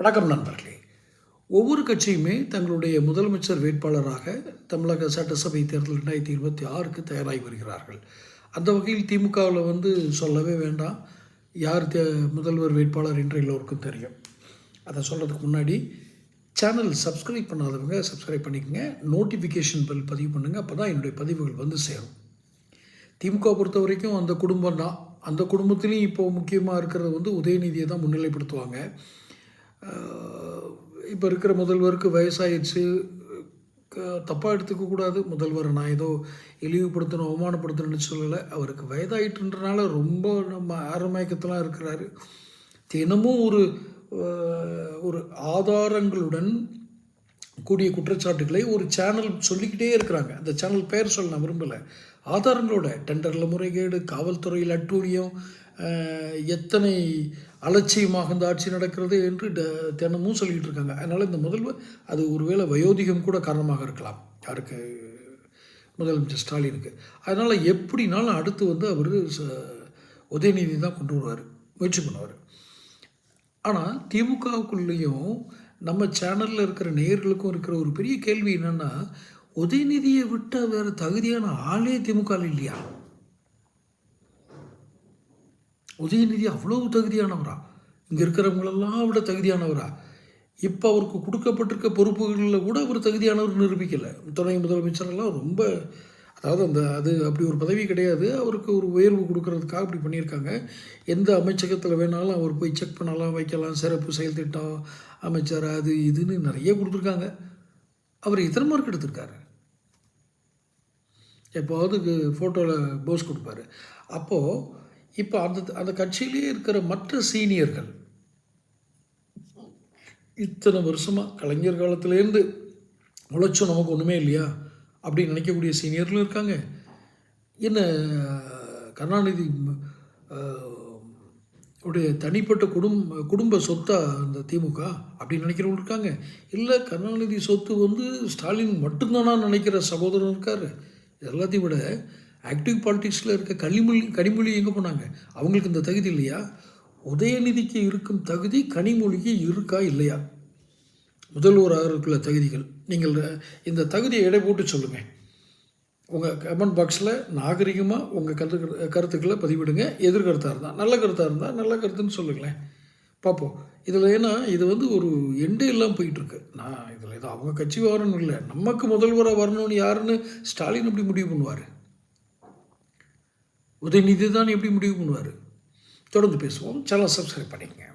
வணக்கம் நண்பர்களே. ஒவ்வொரு கட்சியுமே தங்களுடைய முதலமைச்சர் வேட்பாளராக தமிழக சட்டசபை தேர்தல் 2026க்கு தயாராகி வருகிறார்கள். அந்த வகையில் திமுகவில் சொல்லவே வேண்டாம், யார் முதல்வர் வேட்பாளர் என்று எல்லோருக்கும் தெரியும். அதை சொல்கிறதுக்கு முன்னாடி சேனல் சப்ஸ்கிரைப் பண்ணாதவங்க சப்ஸ்கிரைப் பண்ணிக்கோங்க, நோட்டிஃபிகேஷன் பெல் பதிவு பண்ணுங்கள், அப்போ தான் என்னுடைய பதிவுகள் சேரும். திமுக பொறுத்த வரைக்கும் அந்த குடும்பம் தான். அந்த குடும்பத்திலையும் இப்போது முக்கியமாக இருக்கிறது உதயநிதியை தான் முன்னிலைப்படுத்துவாங்க. இப்போ இருக்கிற முதல்வருக்கு வயசாகிடுச்சு, தப்பாக எடுத்துக்கக்கூடாது. முதல்வரை நான் ஏதோ இழிவுபடுத்தணும் அவமானப்படுத்தணும்னு சொல்லலை. அவருக்கு வயதாகிட்டுன்றனால ரொம்ப நம்ம ஆரமயக்கத்தெலாம் இருக்கிறாரு. தினமும் ஒரு ஆதாரங்களுடன் கூடிய குற்றச்சாட்டுகளை ஒரு சேனல் சொல்லிக்கிட்டே இருக்கிறாங்க. அந்த சேனல் பெயர் சொல்ல நான் விரும்பலை. ஆதாரங்களோட டெண்டரில் முறைகேடு, காவல்துறையில் அட்டூழியம், எத்தனை அலட்சியமாக இந்த ஆட்சி நடக்கிறது என்று தினமும் சொல்லிக்கிட்டு இருக்காங்க. அதனால் இந்த முதல்வர் அது ஒருவேளை வயோதிகம் கூட காரணமாக இருக்கலாம் யாருக்கு, முதலமைச்சர் ஸ்டாலினுக்கு. அதனால் எப்படினாலும் அடுத்து அவர் உதயநிதி தான் கொண்டு வருவார், முயற்சி பண்ணுவார். ஆனால் திமுகவுக்குள்ளேயும் நம்ம சேனலில் இருக்கிற நேயர்களுக்கும் இருக்கிற ஒரு பெரிய கேள்வி என்னென்னா, உதயநிதியை விட்டால் வேறு தகுதியான ஆளே திமுகவில் இல்லையா? உதயநிதி அவ்வளவு தகுதியானவரா? இங்கே இருக்கிறவங்களெல்லாம் விட தகுதியானவரா? இப்போ அவருக்கு கொடுக்கப்பட்டிருக்க பொறுப்புகளில் கூட அவர் தகுதியானவர் நிரூபிக்கலை. துணை முதலமைச்சரெல்லாம் ரொம்ப, அதாவது அது அப்படி ஒரு பதவி கிடையாது. அவருக்கு ஒரு உயர்வு கொடுக்கறதுக்காக அப்படி பண்ணியிருக்காங்க. எந்த அமைச்சகத்தில் வேணாலும் அவர் போய் செக் பண்ணலாம், வைக்கலாம், சிறப்பு செயல் திட்டம் அமைச்சர் அது இதுன்னு நிறைய கொடுத்துருக்காங்க. அவர் எத்தனை மார்க் எடுத்திருக்காரு? எப்போது ஃபோட்டோவில் போஸ் கொடுப்பாரு. அப்போது இப்போ அந்த கட்சியிலே இருக்கிற மற்ற சீனியர்கள் இத்தனை வருஷமாக கலைஞர் காலத்துலேருந்து உழைச்சோம், நமக்கு ஒன்றுமே இல்லையா அப்படின்னு நினைக்கக்கூடிய சீனியர்களும் இருக்காங்க. என்ன கருணாநிதி உடைய தனிப்பட்ட குடும்ப சொத்தா அந்த திமுக அப்படின்னு நினைக்கிறவங்க இருக்காங்க. இல்லை கருணாநிதி சொத்து ஸ்டாலின் மட்டும்தானா நினைக்கிற சகோதரன் இருக்கார். எல்லாத்தையும் விட ஆக்டிவ் பாலிட்டிக்ஸில் இருக்க கனிமொழி எங்கே போனாங்க? அவங்களுக்கு இந்த தகுதி இல்லையா? உதயநிதிக்கு இருக்கும் தகுதி கனிமொழிக்கு இருக்கா இல்லையா? முதல்வராக இருக்கிற தகுதிகள் நீங்கள் இந்த தகுதியை எடை போட்டு சொல்லுங்கள். உங்கள் கமெண்ட் பாக்ஸில் நாகரிகமாக உங்கள் கருத்துக்களை பதிவிடுங்க. எதிர்கருத்தாக இருந்தால், நல்ல கருத்தாக இருந்தால் நல்ல கருத்துன்னு சொல்லுங்களேன், பார்ப்போம். இதில் ஏன்னா இது ஒரு எண்டே இல்லாமல் போயிட்டுருக்கு. நான் இதில் ஏதோ அவங்க கட்சி வரணும் இல்லை, நமக்கு முதல்வராக வரணும்னு யாருன்னு ஸ்டாலின் எப்படி முடிவு பண்ணுவார்? உதயநிதி தான் எப்படி முடிவு பண்ணுவார்? தொடர்ந்து பேசுவோம். சேனல் சப்ஸ்கிரைப் பண்ணிக்கங்க.